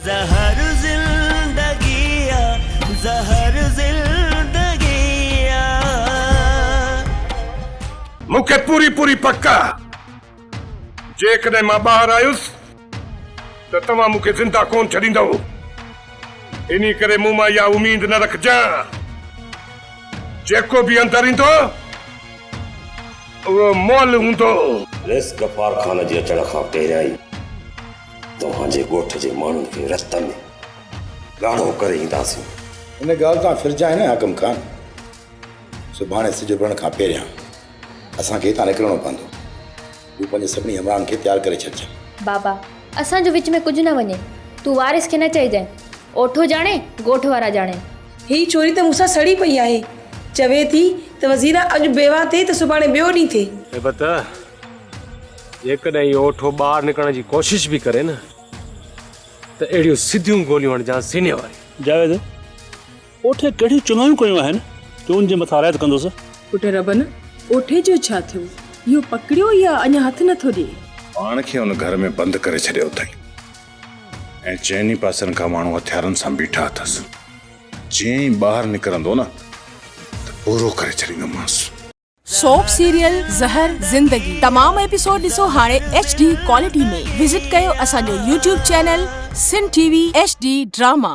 जहर जिंदगिया जहर जिंदगिया मूंखे पूरी पूरी पक्का जेकॾहिं मां ॿाहिरि आयुसि त तव्हां मूंखे ज़िंदा कोन छॾींदव इन्ही करे मूं मां इहा उमेद न रखजांइ जेको बि अंदरि ईंदो उहो मोल हूंदो रेस गफ़ार ख़ान जे अचण खां पहिरियां ई तव्हांजे ॻोठ जे माण्हुनि खे रत में ॻाढ़ो करे ईंदासीं इन ॻाल्हि तां फिरजाए न हाकिम खान सुभाणे सिज उभरण खां पहिरियां असांखे हितां निकिरणो पवंदो तूं पंहिंजे सभिनी हमराहनि खे तयारु करे छॾिजांइ बाबा असांजो विच में कुझु न वञे तूं वारिस खे न चइजांइ ओठो ॼाणे ॻोठ वारा ॼाणे ही छोरी त मूंसां सड़ी पई आहे चवे थी त वज़ीरा अॼु बेवा थिए त सुभाणे ॿियो ॾींहुं थिए बता जेकॾहिं इहो ओठो ॿाहिरि निकिरण जी कोशिशि बि करे न त अहिड़ियूं सिधियूं गोलियूं हणजां सीने वारी जावेद ओठे कहिड़ियूं चुनायूं कयूं आहिनि तूं उनजे मथां रायत कंदुसि पुट रबन ओठे जो छा थियो इहो पकड़ियो या अञा हथ नथो ॾिए पाण खे हुन घर में बंदि करे छॾियो अथई ऐं चइनी पासनि खां माण्हू हथियारनि सां बीठा अथसि जीअं ई ॿाहिरि निकिरंदो न त पूरो करे छॾींदोमांसि सोप सीरियल ज़हर ज़िंदगी तमाम एपिसोड ॾिसो हाणे HD क्वालिटी में विजिट कयो असांजो YouTube चैनल सिन TV HD ड्रामा।